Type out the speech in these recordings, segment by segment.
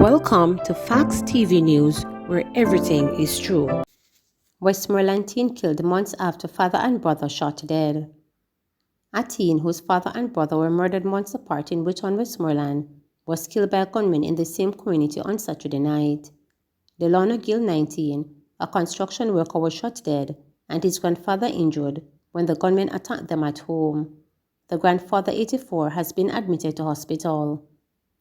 Welcome to Facts TV News, where everything is true. Westmoreland teen killed months after father and brother shot dead. A teen whose father and brother were murdered months apart in Wichon, Westmoreland, was killed by a gunman in the same community on Saturday night. Delano Gill, 19, a construction worker, was shot dead and his grandfather injured when the gunman attacked them at home. The grandfather, 84, has been admitted to hospital.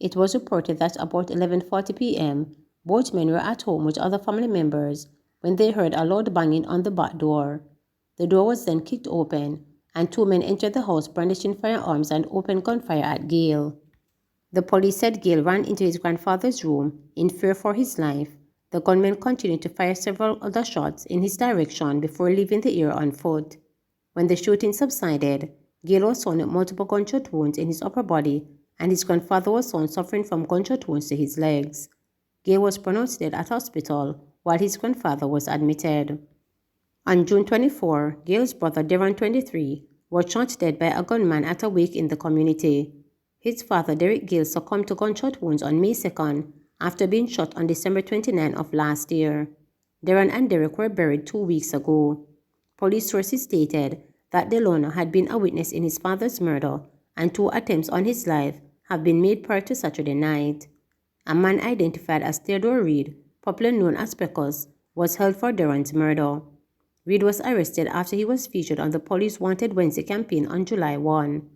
It was reported that about 11:40 p.m., both men were at home with other family members when they heard a loud banging on the back door. The door was then kicked open, and two men entered the house brandishing firearms and opened gunfire at Gale. The police said Gale ran into his grandfather's room in fear for his life. The gunman continued to fire several other shots in his direction before leaving the area on foot. When the shooting subsided, Gale was found with multiple gunshot wounds in his upper body, and his grandfather was found suffering from gunshot wounds to his legs. Gale was pronounced dead at hospital while his grandfather was admitted. On June 24, Gale's brother, Darren, 23, was shot dead by a gunman at a wake in the community. His father, Derek Gale, succumbed to gunshot wounds on May 2nd after being shot on December 29 of last year. Darren and Derek were buried 2 weeks ago. Police sources stated that Delano had been a witness in his father's murder, and 2 attempts on his life have been made prior to Saturday night. A man identified as Theodore Reed, popularly known as Peckers, was held for Darren's murder. Reed was arrested after he was featured on the Police Wanted Wednesday campaign on July 1.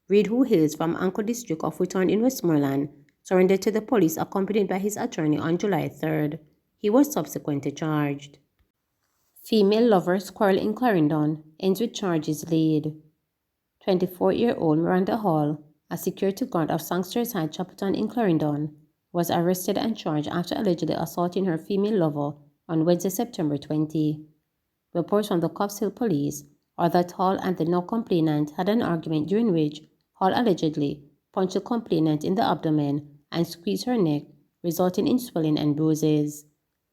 Reed, who hails from Anchor District of Wheaton in Westmoreland, surrendered to the police accompanied by his attorney on July 3rd. He was subsequently charged. Female lovers quarrel in Clarendon ends with charges laid. 24-year-old Miranda Hall, a security guard of Sangsters High Chapelton in Clarendon, was arrested and charged after allegedly assaulting her female lover on Wednesday, September 20. Reports from the Coffs Hill police are that Hall and the now complainant had an argument during which Hall allegedly punched the complainant in the abdomen and squeezed her neck, resulting in swelling and bruises.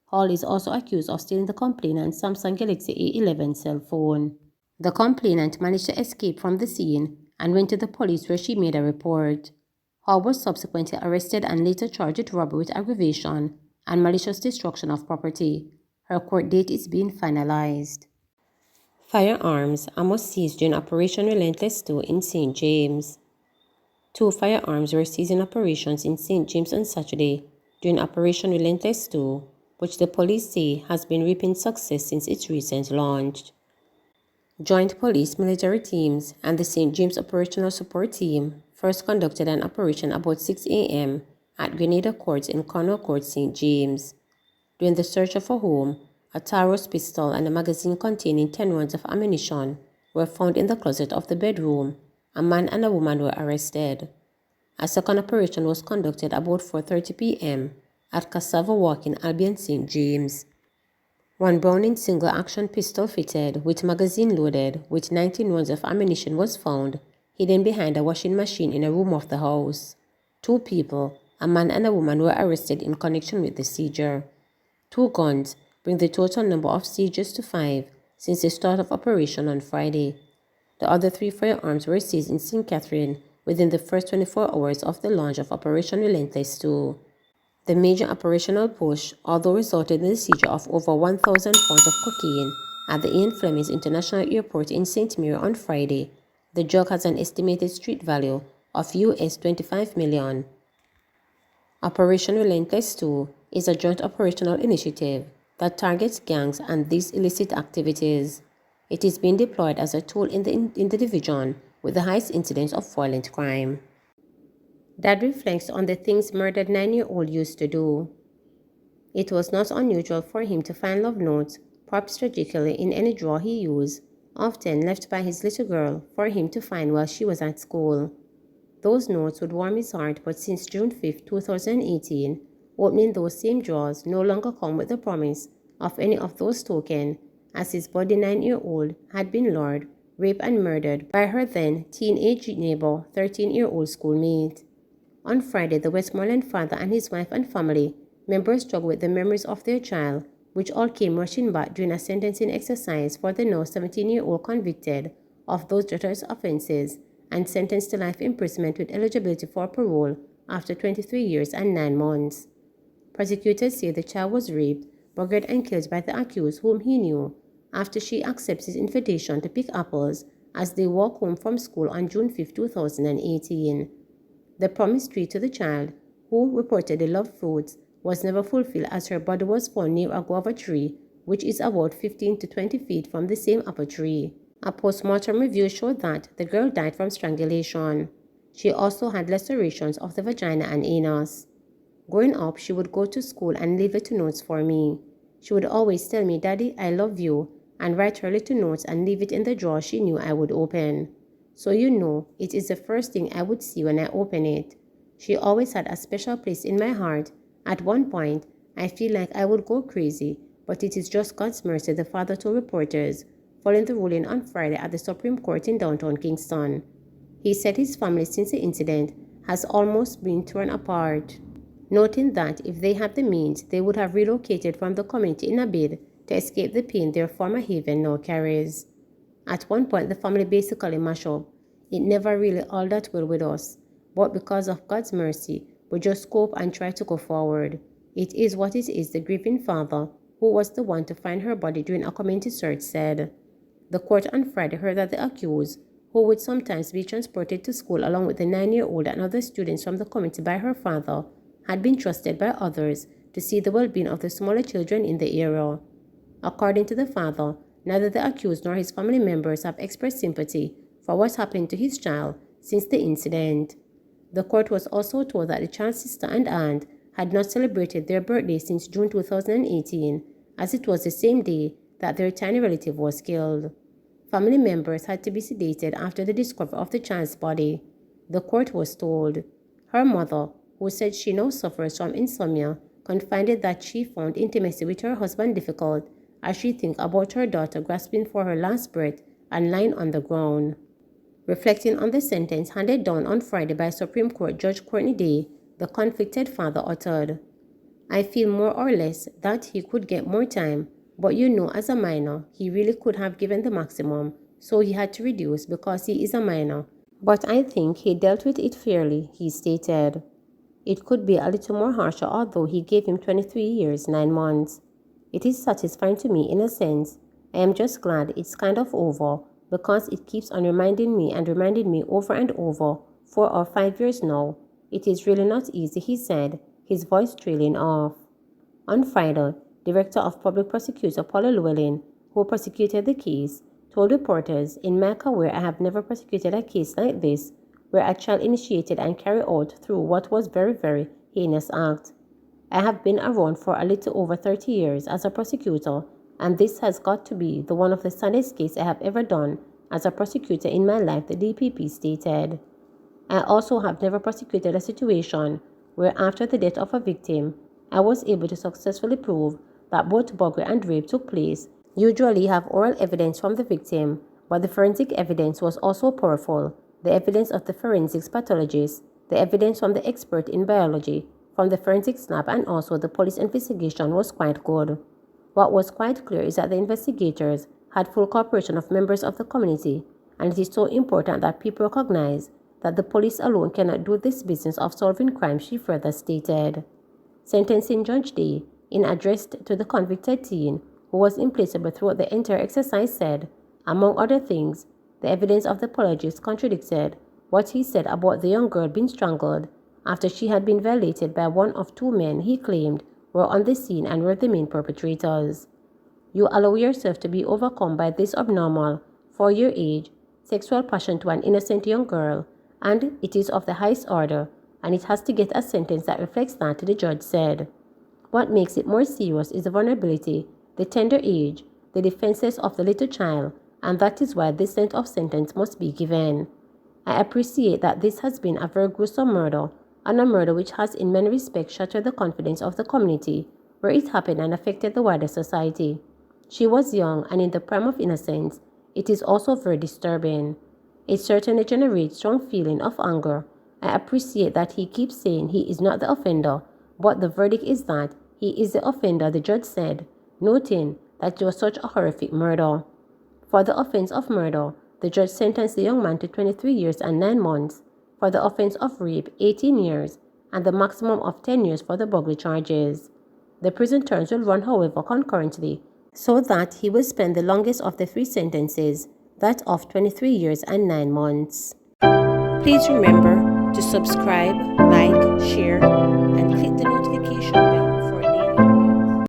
Hall is also accused of stealing the complainant's Samsung Galaxy A11 cell phone. The complainant managed to escape from the scene and went to the police, where she made a report. Hall was subsequently arrested and later charged with robbery with aggravation and malicious destruction of property. Her court date is being finalized. Firearms ammo seized during Operation Relentless 2 in St. James. 2 firearms were seized in operations in St. James on Saturday during Operation Relentless 2, which the police say has been reaping success since its recent launch. Joint police military teams and the St. James Operational Support Team first conducted an operation about 6 a.m. at Grenada Courts in Cornwall Court, St. James. During the search of a home, a Taurus pistol and a magazine containing 10 rounds of ammunition were found in the closet of the bedroom. A man and a woman were arrested. A second operation was conducted about 4:30 p.m. at Cassava Walk in Albion, St. James. 1 Browning single-action pistol fitted with magazine loaded with 19 rounds of ammunition was found hidden behind a washing machine in a room of the house. 2 people, a man and a woman, were arrested in connection with the seizure. 2 guns bring the total number of seizures to 5 since the start of operation on Friday. The other 3 firearms were seized in St. Catherine within the first 24 hours of the launch of Operation Relentless 2. The major operational push, although resulted in the seizure of over 1,000 pounds of cocaine at the Ian Flemings International Airport in St. Mary on Friday, the drug has an estimated street value of US $25 million. Operation Relentless 2 is a joint operational initiative that targets gangs and these illicit activities. It is being deployed as a tool in the division with the highest incidence of violent crime. That reflects on the things murdered 9-year-old used to do. It was not unusual for him to find love notes, propped strategically in any drawer he used, often left by his little girl for him to find while she was at school. Those notes would warm his heart, but since June 5, 2018, opening those same drawers no longer come with the promise of any of those tokens, as his body 9-year-old had been lured, raped and murdered by her then teenage neighbor, 13-year-old schoolmate. On Friday, the Westmoreland father and his wife and family members struggled with the memories of their child, which all came rushing back during a sentencing exercise for the now 17-year-old convicted of those treacherous offenses and sentenced to life imprisonment with eligibility for parole after 23 years and 9 months. Prosecutors say the child was raped, buggered and killed by the accused whom he knew after she accepts his invitation to pick apples as they walk home from school on June 5, 2018. The promised treat to the child, who reportedly loved fruits, was never fulfilled as her body was found near a guava tree, which is about 15 to 20 feet from the same apple tree. A post-mortem review showed that the girl died from strangulation. She also had lacerations of the vagina and anus. Growing up, she would go to school and leave little notes for me. She would always tell me, "Daddy, I love you," and write her little notes and leave it in the drawer she knew I would open. So it is the first thing I would see when I open it. She always had a special place in my heart. At one point, I feel like I would go crazy, but it is just God's mercy, the father told reporters, following the ruling on Friday at the Supreme Court in downtown Kingston. He said his family since the incident has almost been torn apart, noting that if they had the means, they would have relocated from the community in a bid to escape the pain their former haven now carries. At one point, the family basically mashed up. It never really all that well with us, but because of God's mercy, we just cope and try to go forward. It is what it is, the grieving father, who was the one to find her body during a community search, said. The court on Friday heard that the accused, who would sometimes be transported to school along with the 9-year-old and other students from the community by her father, had been trusted by others to see the well-being of the smaller children in the area. According to the father, neither the accused nor his family members have expressed sympathy for what happened to his child since the incident. The court was also told that the child's sister and aunt had not celebrated their birthday since June 2018, as it was the same day that their tiny relative was killed. Family members had to be sedated after the discovery of the child's body. The court was told. Her mother, who said she now suffers from insomnia, confided that she found intimacy with her husband difficult as she thinks about her daughter grasping for her last breath and lying on the ground. Reflecting on the sentence handed down on Friday by Supreme Court Judge Courtney Day, the convicted father uttered, "I feel more or less that he could get more time, but as a minor, he really could have given the maximum, so he had to reduce because he is a minor. But I think he dealt with it fairly," he stated. It could be a little more harsher, although he gave him 23 years, 9 months. It is satisfying to me in a sense. I am just glad it's kind of over because it keeps on reminding me over and over, 4 or 5 years now. It is really not easy, he said, his voice trailing off. On Friday, Director of Public Prosecutor Paula Llewellyn, who prosecuted the case, told reporters, "In my career, I have never prosecuted a case like this, where a child initiated and carried out through what was very, very heinous act. I have been around for a little over 30 years as a prosecutor, and this has got to be one of the saddest cases I have ever done as a prosecutor in my life," the DPP stated. "I also have never prosecuted a situation where after the death of a victim, I was able to successfully prove that both burglary and rape took place. Usually have oral evidence from the victim, but the forensic evidence was also powerful. The evidence of the forensics pathologist, the evidence from the expert in biology, from the forensics lab, and also the police investigation was quite good. What was quite clear is that the investigators had full cooperation of members of the community, and it is so important that people recognize that the police alone cannot do this business of solving crime," she further stated. Sentencing Judge Day, in address to the convicted teen, who was implaceable throughout the entire exercise, said, among other things, the evidence of the apologist contradicted what he said about the young girl being strangled after she had been violated by one of 2 men he claimed were on the scene and were the main perpetrators. "You allow yourself to be overcome by this abnormal, for your age, sexual passion to an innocent young girl, and it is of the highest order, and it has to get a sentence that reflects that," the judge said. "What makes it more serious is the vulnerability, the tender age, the defenses of the little child, and that is why this length of sentence must be given. I appreciate that this has been a very gruesome murder, and a murder which has in many respects shattered the confidence of the community where it happened and affected the wider society. She was young and in the prime of innocence. It is also very disturbing. It certainly generates strong feeling of anger. I appreciate that he keeps saying he is not the offender, but the verdict is that he is the offender," the judge said, noting that it was such a horrific murder. For the offense of murder, the judge sentenced the young man to 23 years and 9 months. For the offense of rape, 18 years, and the maximum of 10 years for the burglary charges. The prison terms will run, however, concurrently, so that he will spend the longest of the 3 sentences, that of 23 years and 9 months. Please remember to subscribe, like, share, and click the notification bell.